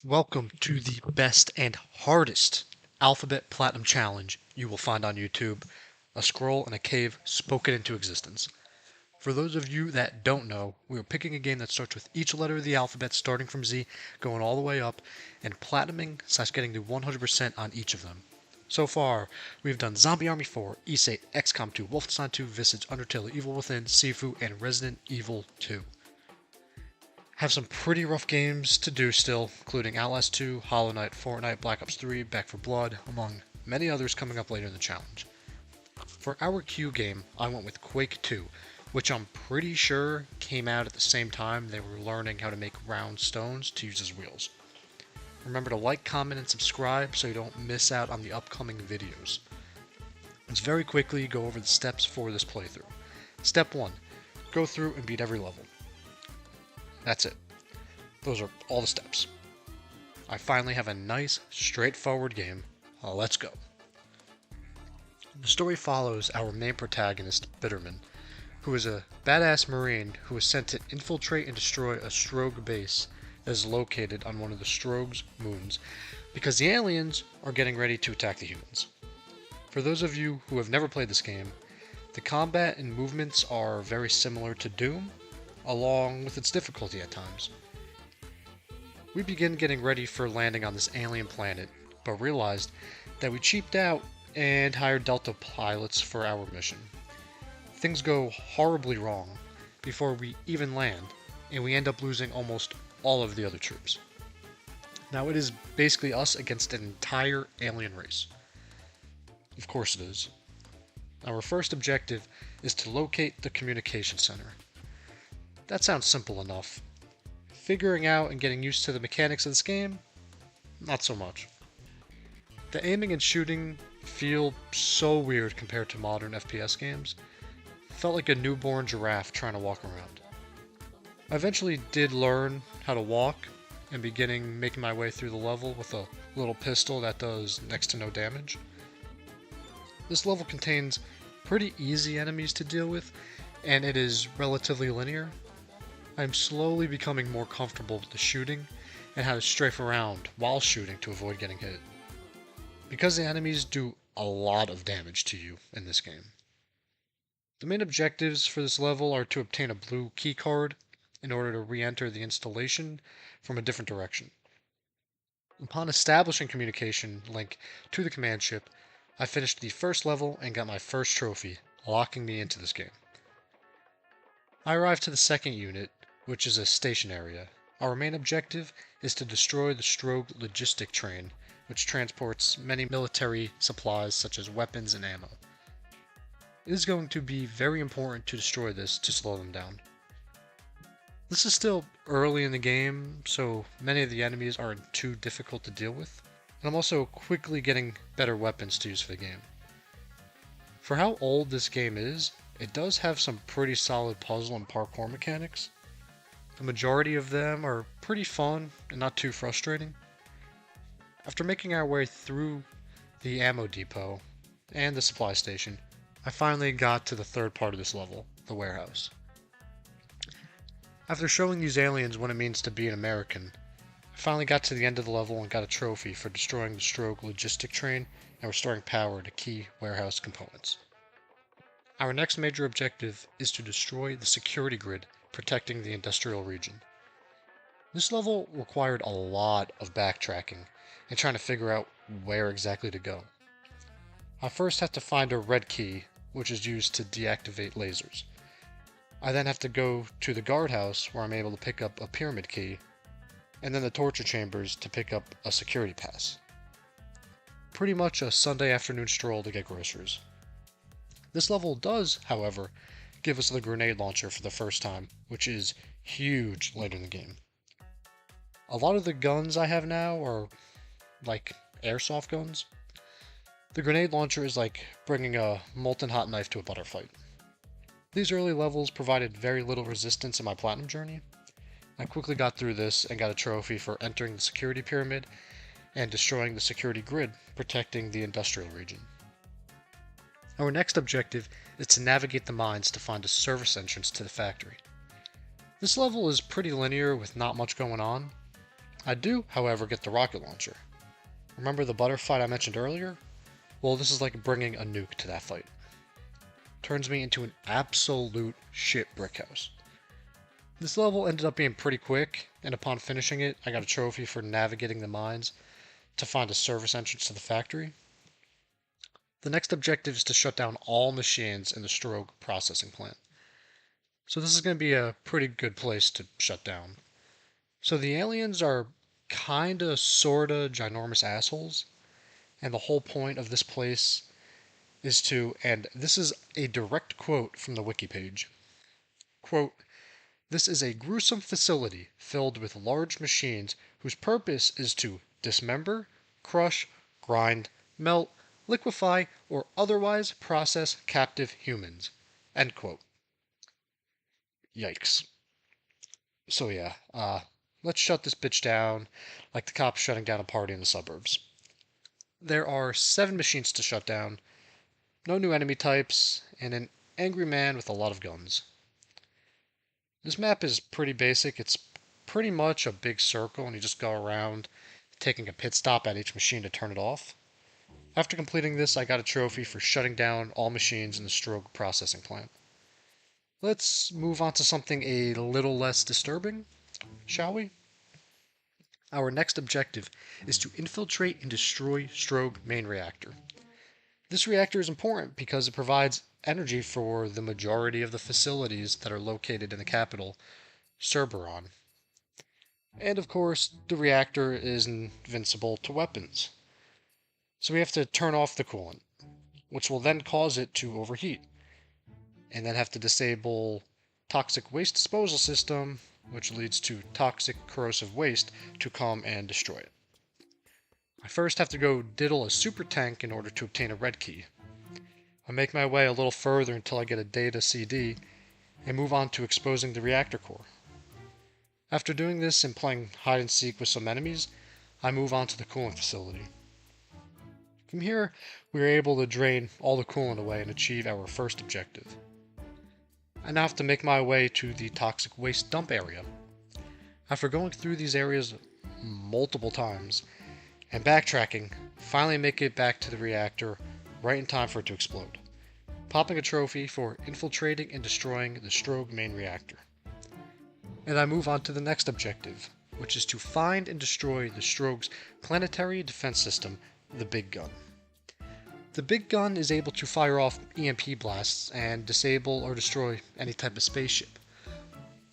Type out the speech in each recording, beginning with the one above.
Welcome to the best and hardest Alphabet Platinum Challenge you will find on YouTube, a scroll in a cave spoken into existence. For those of you that don't know, we are picking a game that starts with each letter of the alphabet starting from Z, going all the way up, and platinuming / getting to 100% on each of them. So far, we've done Zombie Army 4, Ys 8, XCOM 2, Wolfenstein 2, Visage, Undertale, Evil Within, Sifu, and Resident Evil 2. Have some pretty rough games to do still, including Outlast 2, Hollow Knight, Fortnite, Black Ops 3, Back 4 Blood, among many others coming up later in the challenge. For our Q game, I went with Quake 2, which I'm pretty sure came out at the same time they were learning how to make round stones to use as wheels. Remember to like, comment, and subscribe so you don't miss out on the upcoming videos. Let's very quickly go over the steps for this playthrough. Step 1. Go through and beat every level. That's it. Those are all the steps. I finally have a nice, straightforward game. Let's go. The story follows our main protagonist, Bitterman, who is a badass marine who is sent to infiltrate and destroy a Strogue base that is located on one of the Strogue's moons, because the aliens are getting ready to attack the humans. For those of you who have never played this game, the combat and movements are very similar to Doom, along with its difficulty at times. We begin getting ready for landing on this alien planet, but realized that we cheaped out and hired Delta pilots for our mission. Things go horribly wrong before we even land, and we end up losing almost all of the other troops. Now it is basically us against an entire alien race. Of course it is. Our first objective is to locate the communication center. That sounds simple enough. Figuring out and getting used to the mechanics of this game? Not so much. The aiming and shooting feel so weird compared to modern FPS games. Felt like a newborn giraffe trying to walk around. I eventually did learn how to walk and beginning making my way through the level with a little pistol that does next to no damage. This level contains pretty easy enemies to deal with, and it is relatively linear. I'm slowly becoming more comfortable with the shooting and how to strafe around while shooting to avoid getting hit, because the enemies do a lot of damage to you in this game. The main objectives for this level are to obtain a blue key card in order to re-enter the installation from a different direction. Upon establishing communication link to the command ship, I finished the first level and got my first trophy, locking me into this game. I arrived to the second unit, which is a station area. Our main objective is to destroy the Strogue logistic train, which transports many military supplies such as weapons and ammo. It is going to be very important to destroy this to slow them down. This is still early in the game, so many of the enemies aren't too difficult to deal with, and I'm also quickly getting better weapons to use for the game. For how old this game is, it does have some pretty solid puzzle and parkour mechanics. The majority of them are pretty fun and not too frustrating. After making our way through the ammo depot and the supply station, I finally got to the third part of this level, the warehouse. After showing these aliens what it means to be an American, I finally got to the end of the level and got a trophy for destroying the Strogue logistic train and restoring power to key warehouse components. Our next major objective is to destroy the security grid protecting the industrial region. This level required a lot of backtracking and trying to figure out where exactly to go. I first have to find a red key, which is used to deactivate lasers. I then have to go to the guardhouse where I'm able to pick up a pyramid key, and then the torture chambers to pick up a security pass. Pretty much a Sunday afternoon stroll to get groceries. This level does, however, give us the grenade launcher for the first time, which is huge later in the game. A lot of the guns I have now are like airsoft guns. The grenade launcher is like bringing a molten hot knife to a butter fight. These early levels provided very little resistance in my platinum journey. I quickly got through this and got a trophy for entering the security pyramid and destroying the security grid protecting the industrial region. Our next objective is to navigate the mines to find a service entrance to the factory. This level is pretty linear with not much going on. I do, however, get the rocket launcher. Remember the butter fight I mentioned earlier? Well, this is like bringing a nuke to that fight. Turns me into an absolute shit brick house. This level ended up being pretty quick, and upon finishing it, I got a trophy for navigating the mines to find a service entrance to the factory. The next objective is to shut down all machines in the Stroke processing plant. So this is going to be a pretty good place to shut down. So the aliens are kinda, sorta ginormous assholes, and the whole point of this place is to, and this is a direct quote from the wiki page, quote, "This is a gruesome facility filled with large machines whose purpose is to dismember, crush, grind, melt, liquefy, or otherwise process captive humans." End quote. Yikes. So yeah, let's shut this bitch down like the cops shutting down a party in the suburbs. There are 7 machines to shut down, no new enemy types, and an angry man with a lot of guns. This map is pretty basic. It's pretty much a big circle, and you just go around taking a pit stop at each machine to turn it off. After completing this, I got a trophy for shutting down all machines in the Stroke processing plant. Let's move on to something a little less disturbing, shall we? Our next objective is to infiltrate and destroy Stroke main reactor. This reactor is important because it provides energy for the majority of the facilities that are located in the capital, Cerberon. And of course, the reactor is invincible to weapons. So we have to turn off the coolant, which will then cause it to overheat, and then have to disable toxic waste disposal system, which leads to toxic corrosive waste to come and destroy it. I first have to go diddle a super tank in order to obtain a red key. I make my way a little further until I get a data CD and move on to exposing the reactor core. After doing this and playing hide and seek with some enemies, I move on to the cooling facility. From here, we are able to drain all the coolant away and achieve our first objective. I now have to make my way to the toxic waste dump area. After going through these areas multiple times and backtracking, finally make it back to the reactor right in time for it to explode, popping a trophy for infiltrating and destroying the Stroke main reactor. And I move on to the next objective, which is to find and destroy the Stroke's planetary defense system, the Big Gun. The Big Gun is able to fire off EMP blasts and disable or destroy any type of spaceship.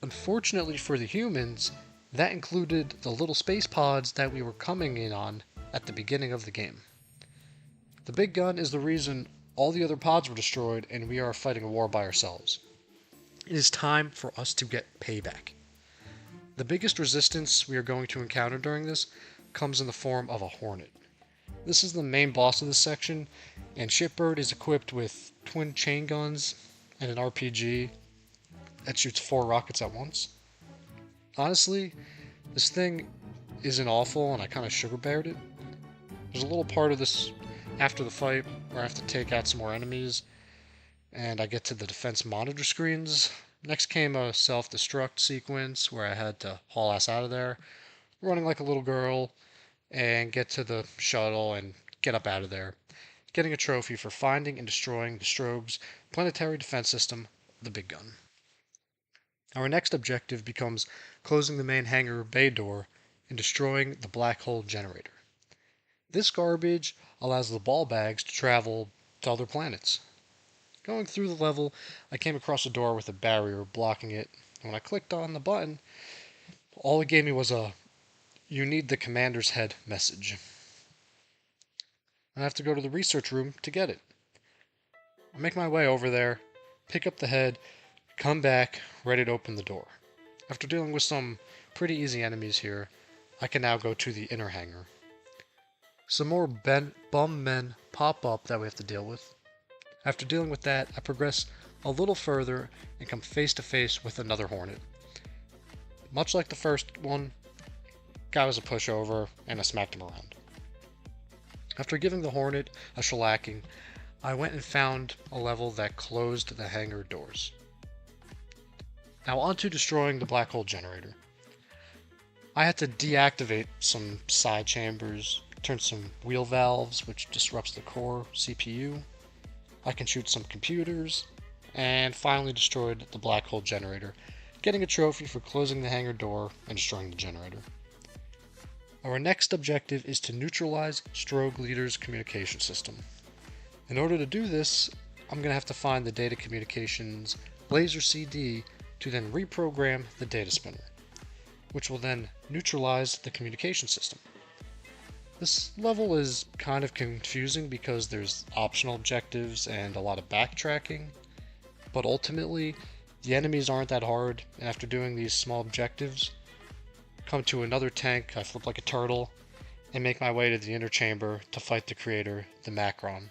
Unfortunately for the humans, that included the little space pods that we were coming in on at the beginning of the game. The Big Gun is the reason all the other pods were destroyed and we are fighting a war by ourselves. It is time for us to get payback. The biggest resistance we are going to encounter during this comes in the form of a Hornet. This is the main boss of this section, and Shipbird is equipped with twin chain guns and an RPG that shoots 4 rockets at once. Honestly, this thing isn't awful and I kind of sugar-beared it. There's a little part of this after the fight where I have to take out some more enemies and I get to the defense monitor screens. Next came a self-destruct sequence where I had to haul ass out of there, running like a little girl, and get to the shuttle and get up out of there, getting a trophy for finding and destroying the Stroke's planetary defense system, the Big Gun. Our next objective becomes closing the main hangar bay door and destroying the black hole generator. This garbage allows the ball bags to travel to other planets. Going through the level, I came across a door with a barrier blocking it, and when I clicked on the button, all it gave me was a "You need the commander's head" message. I have to go to the research room to get it. I make my way over there, pick up the head, come back, ready to open the door. After dealing with some pretty easy enemies here, I can now go to the inner hangar. Some more bum men pop up that we have to deal with. After dealing with that, I progress a little further and come face to face with another Hornet. Much like the first one, guy was a pushover and I smacked him around. After giving the Hornet a shellacking, I went and found a level that closed the hangar doors. Now on to destroying the black hole generator. I had to deactivate some side chambers, turn some wheel valves, which disrupts the core CPU. I can shoot some computers, and finally destroyed the black hole generator, getting a trophy for closing the hangar door and destroying the generator. Our next objective is to neutralize Strogue Leader's communication system. In order to do this, I'm going to have to find the data communications laser CD to then reprogram the data spinner, which will then neutralize the communication system. This level is kind of confusing because there's optional objectives and a lot of backtracking, but ultimately, the enemies aren't that hard, and after doing these small objectives, come to another tank, I flip like a turtle, and make my way to the inner chamber to fight the creator, the Macron.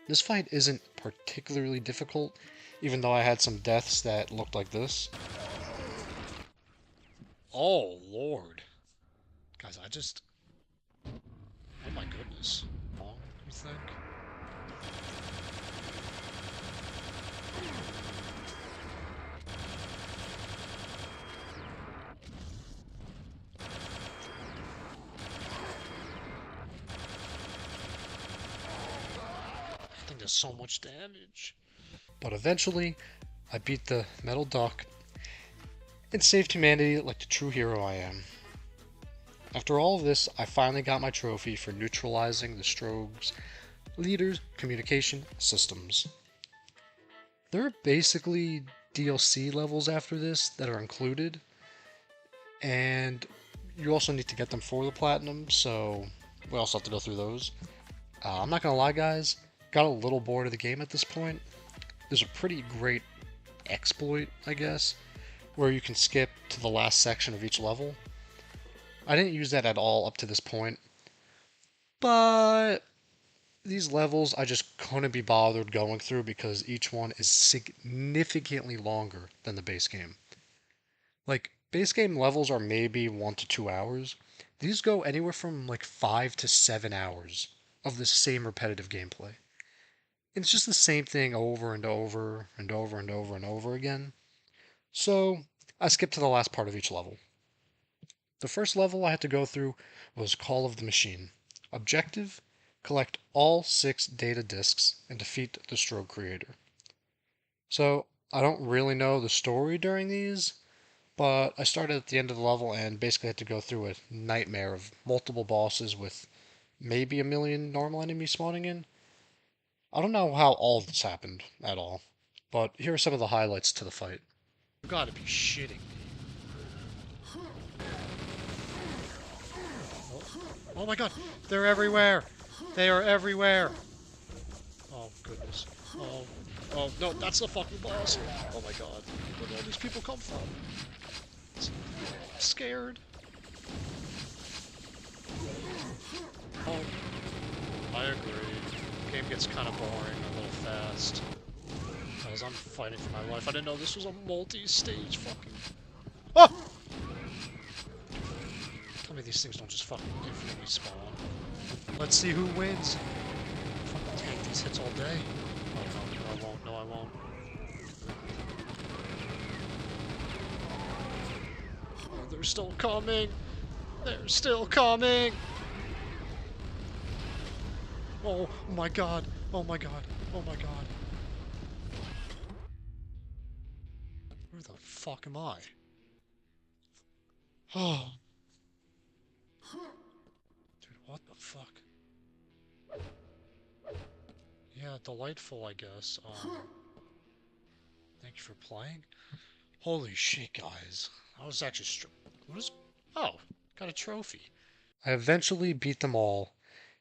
This fight isn't particularly difficult, even though I had some deaths that looked like this. Oh, Lord. Guys, oh my goodness. Long, you think? I think there's so much damage. But eventually, I beat the metal duck and saved humanity like the true hero I am. After all of this, I finally got my trophy for neutralizing the Strogue's Leader's communication systems. There are basically DLC levels after this that are included, and you also need to get them for the platinum, so we also have to go through those. I'm not gonna lie, guys, got a little bored of the game at this point. There's a pretty great exploit, I guess, where you can skip to the last section of each level. I didn't use that at all up to this point, but these levels I just couldn't be bothered going through because each one is significantly longer than the base game. Like, base game levels are maybe 1 to 2 hours. These go anywhere from like 5 to 7 hours of the same repetitive gameplay. It's just the same thing over and over and over and over and over again. So, I skipped to the last part of each level. The first level I had to go through was Call of the Machine. Objective: collect all 6 data disks and defeat the Strogue creator. So, I don't really know the story during these, but I started at the end of the level and basically had to go through a nightmare of multiple bosses with maybe a million normal enemies spawning in. I don't know how all of this happened at all, but here are some of the highlights to the fight. You gotta be shitting. Oh my god, they're everywhere! They are everywhere! Oh goodness. Oh no, that's the fucking boss! Oh my god, where do all these people come from? I'm scared. Oh, I agree. The game gets kind of boring a little fast. As I'm fighting for my life, I didn't know this was a multi-stage fucking... Oh! Tell me these things don't just fucking infinitely spawn. Let's see who wins. Fucking tank these hits all day. Oh no, I won't. No, I won't. Oh, they're still coming. They're still coming. Oh my god. Oh my god. Oh my god. Where the fuck am I? Oh. Dude, what the fuck? Yeah, delightful, I guess. Thank you for playing. Holy shit, guys. I was actually what is... Oh, got a trophy. I eventually beat them all,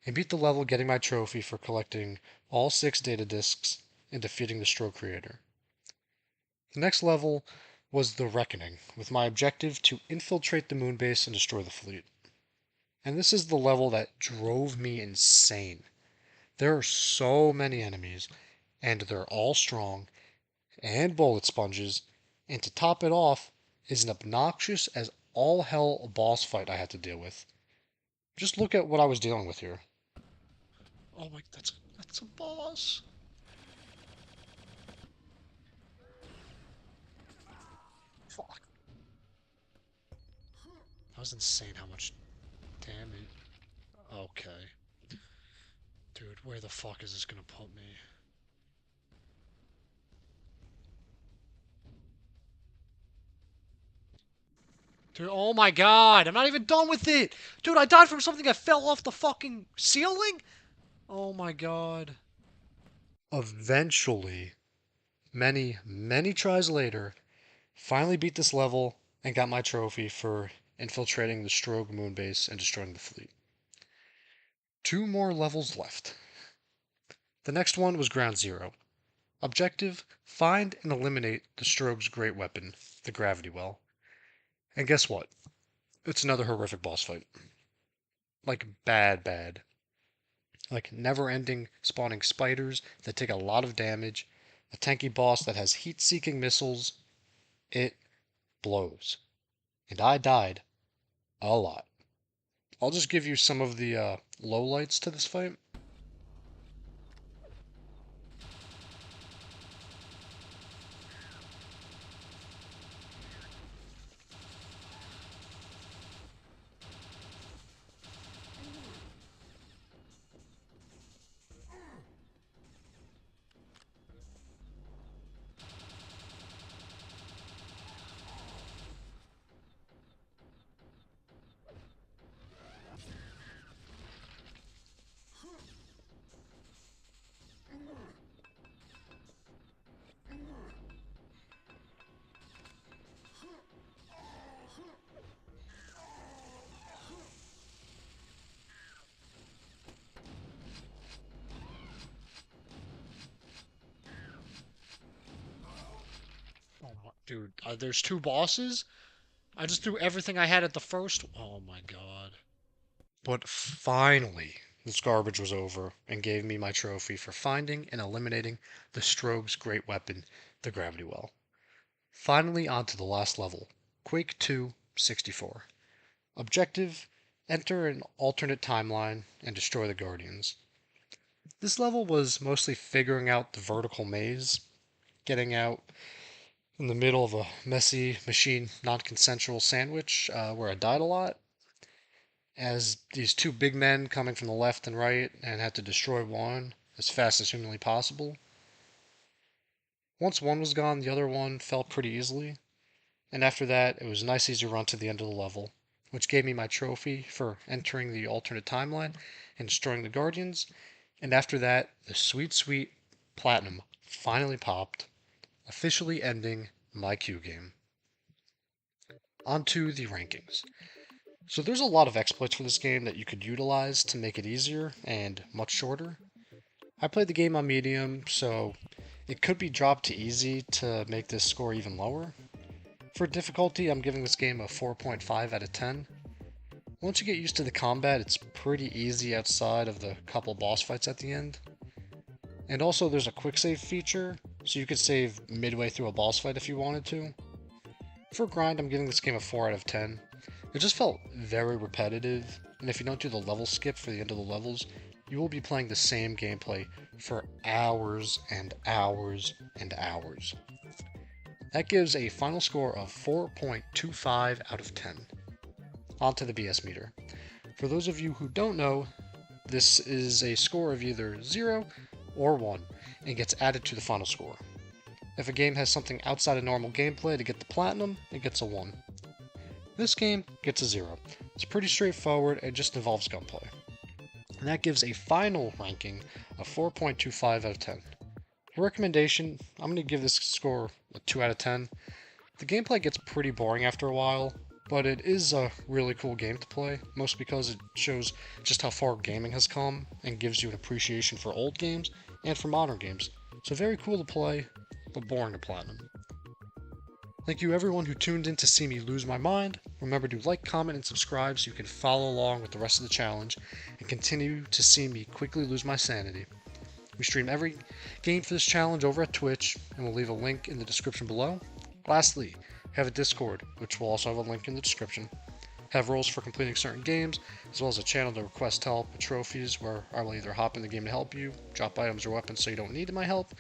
and beat the level getting my trophy for collecting all 6 data disks and defeating the Stroke creator. The next level was the Reckoning, with my objective to infiltrate the moon base and destroy the fleet. And this is the level that drove me insane. There are so many enemies, and they're all strong, and bullet sponges, and to top it off is an obnoxious as all hell boss fight I had to deal with. Just look at what I was dealing with here. Oh my, that's a boss. Fuck. That was insane how much damage. Okay. Dude, where the fuck is this gonna put me? Dude, oh my god, I'm not even done with it! Dude, I died from something that fell off the fucking ceiling? Oh my god. Eventually, many tries later, finally beat this level and got my trophy for infiltrating the Strogue moon base and destroying the fleet. 2 more levels left. The next one was Ground Zero. Objective, find and eliminate the Strogue's great weapon, the Gravity Well. And guess what? It's another horrific boss fight. Like, bad. Like, never-ending spawning spiders that take a lot of damage, a tanky boss that has heat-seeking missiles. It blows. And I died a lot. I'll just give you some of the lowlights to this fight. Oh my, dude, there's 2 bosses? I just threw everything I had at the first. Oh my god. But finally, this garbage was over and gave me my trophy for finding and eliminating the Strogue's great weapon, the Gravity Well. Finally, on to the last level, Quake 2 64. Objective, enter an alternate timeline and destroy the Guardians. This level was mostly figuring out the vertical maze, getting out in the middle of a messy machine non-consensual sandwich where I died a lot, as these 2 big men coming from the left and right and had to destroy one as fast as humanly possible. Once one was gone, the other one fell pretty easily, and after that, it was a nice easy run to the end of the level, which gave me my trophy for entering the alternate timeline and destroying the Guardians, and after that, the sweet platinum finally popped, officially ending my Q game. Onto the rankings. So there's a lot of exploits for this game that you could utilize to make it easier and much shorter. I played the game on medium, so it could be dropped to easy to make this score even lower. For difficulty, I'm giving this game a 4.5 out of 10. Once you get used to the combat, it's pretty easy outside of the couple boss fights at the end. And also there's a quick save feature, so you could save midway through a boss fight if you wanted to. For grind, I'm giving this game a 4 out of 10. It just felt very repetitive, and if you don't do the level skip for the end of the levels, you will be playing the same gameplay for hours and hours and hours. That gives a final score of 4.25 out of 10. On to the BS meter. For those of you who don't know, this is a score of either 0 or 1, and gets added to the final score. If a game has something outside of normal gameplay to get the platinum, it gets a 1. This game gets a 0. It's pretty straightforward and just involves gunplay. And that gives a final ranking of 4.25 out of 10. For recommendation, I'm going to give this score a 2 out of 10. The gameplay gets pretty boring after a while, but it is a really cool game to play, mostly because it shows just how far gaming has come and gives you an appreciation for old games and for modern games. So very cool to play, but boring to platinum. Thank you everyone who tuned in to see me lose my mind. Remember to like, comment, and subscribe so you can follow along with the rest of the challenge and continue to see me quickly lose my sanity. We stream every game for this challenge over at Twitch, and we'll leave a link in the description below. Lastly, we have a Discord, which will also have a link in the description. Have roles for completing certain games, as well as a channel to request help with trophies where I will either hop in the game to help you, drop items or weapons so you don't need my help,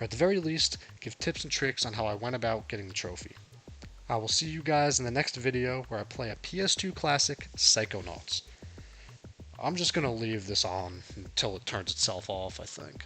or at the very least, give tips and tricks on how I went about getting the trophy. I will see you guys in the next video where I play a PS2 classic, Psychonauts. I'm just going to leave this on until it turns itself off, I think.